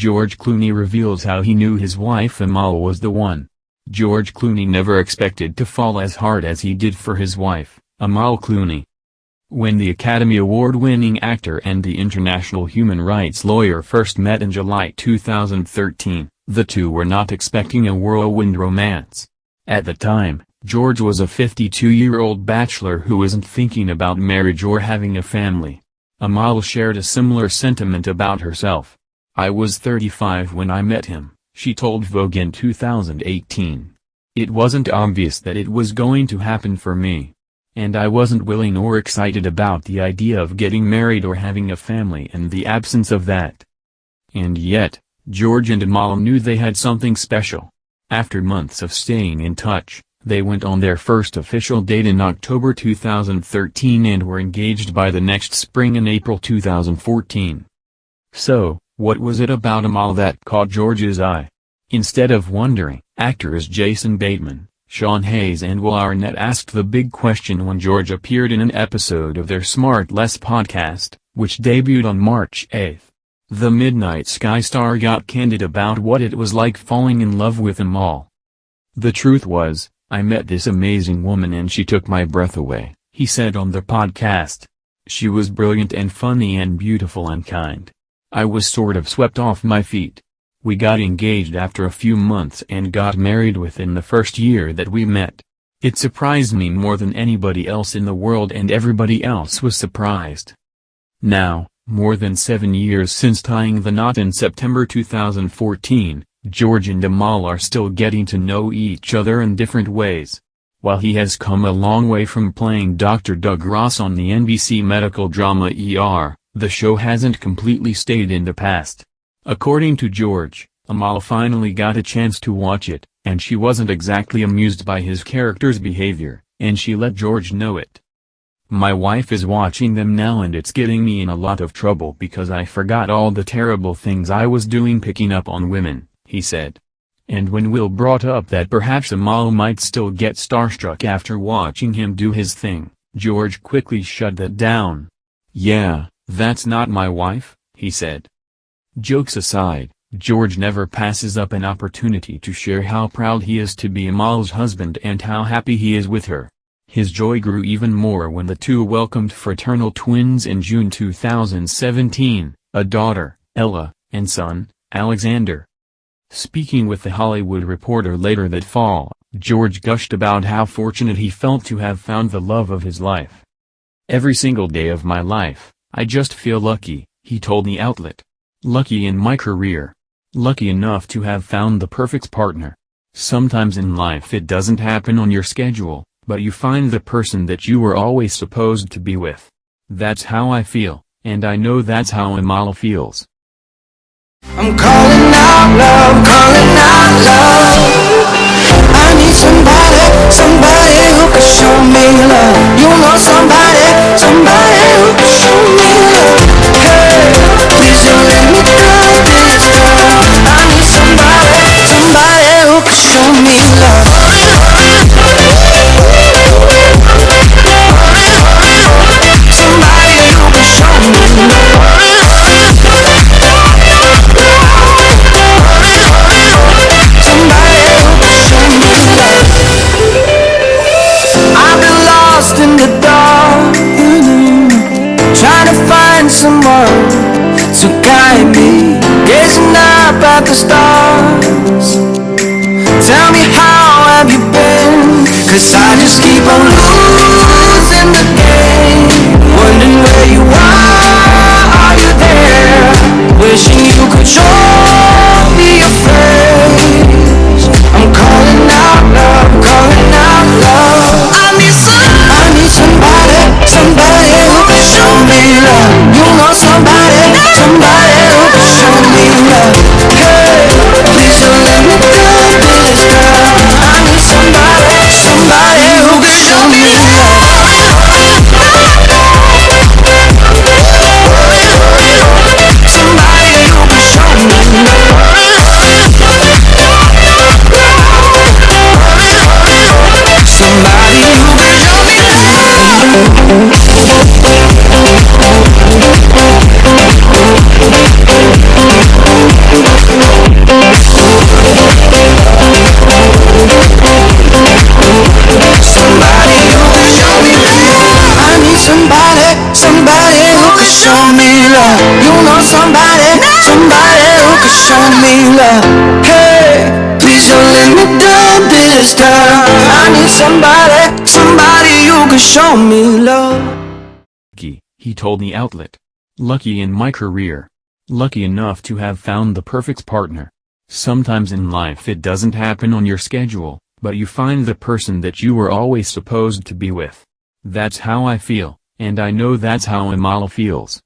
George Clooney reveals how he knew his wife Amal was the one. George Clooney never expected to fall as hard as he did for his wife, Amal Clooney. When the Academy Award-winning actor and the international human rights lawyer first met in July 2013, the two were not expecting a whirlwind romance. At the time, George was a 52-year-old bachelor who wasn't thinking about marriage or having a family. Amal shared a similar sentiment about herself. "I was 35 when I met him," she told Vogue in 2018. "It wasn't obvious that it was going to happen for me. And I wasn't willing or excited about the idea of getting married or having a family and the absence of that." And yet, George and Amal knew they had something special. After months of staying in touch, they went on their first official date in October 2013 and were engaged by the next spring in April 2014. So, what was it about Amal that caught George's eye? Instead of wondering, actors Jason Bateman, Sean Hayes and Will Arnett asked the big question when George appeared in an episode of their Smart Less podcast, which debuted on March 8. The Midnight Sky star got candid about what it was like falling in love with Amal. "The truth was, I met this amazing woman and she took my breath away," he said on the podcast. "She was brilliant and funny and beautiful and kind. I was sort of swept off my feet. We got engaged after a few months and got married within the first year that we met. It surprised me more than anybody else in the world and everybody else was surprised." Now, more than 7 years since tying the knot in September 2014, George and Amal are still getting to know each other in different ways. While he has come a long way from playing Dr. Doug Ross on the NBC medical drama ER, the show hasn't completely stayed in the past. According to George, Amal finally got a chance to watch it, and she wasn't exactly amused by his character's behavior, and she let George know it. "My wife is watching them now and it's getting me in a lot of trouble because I forgot all the terrible things I was doing picking up on women," he said. And when Will brought up that perhaps Amal might still get starstruck after watching him do his thing, George quickly shut that down. "Yeah, that's not my wife," he said. Jokes aside, George never passes up an opportunity to share how proud he is to be Amal's husband and how happy he is with her. His joy grew even more when the two welcomed fraternal twins in June 2017, a daughter, Ella, and son, Alexander. Speaking with The Hollywood Reporter later that fall, George gushed about how fortunate he felt to have found the love of his life. "Every single day of my life, I just feel lucky," he told the outlet. "Lucky in my career. Lucky enough to have found the perfect partner. Sometimes in life it doesn't happen on your schedule, but you find the person that you were always supposed to be with. That's how I feel, and I know that's how Amal feels." I'm calling out love, calling out love. I need somebody who can show me love. You know somebody who can show me love. Hey, please don't let me down this time. I need somebody who can show me love. Somebody who can show me love. In the dark, trying to find someone to guide me, gazing up at the stars. Tell me how have you been, 'cause I just keep on losing the game, wondering where you are you there, wishing you could show me your face. I'm calling out love, calling out love. I need somebody who can show me love. You know somebody who can show me love. Hey, please don't let me down this time. I need somebody who can show me love. Somebody who can show me love. Somebody who can show me love. me love. Hey, please don't let me down this time. I need somebody who can show me love. He told the outlet. Lucky in my career. Lucky enough to have found the perfect partner. Sometimes in life it doesn't happen on your schedule, but you find the person that you were always supposed to be with. That's how I feel, and I know that's how Amal feels.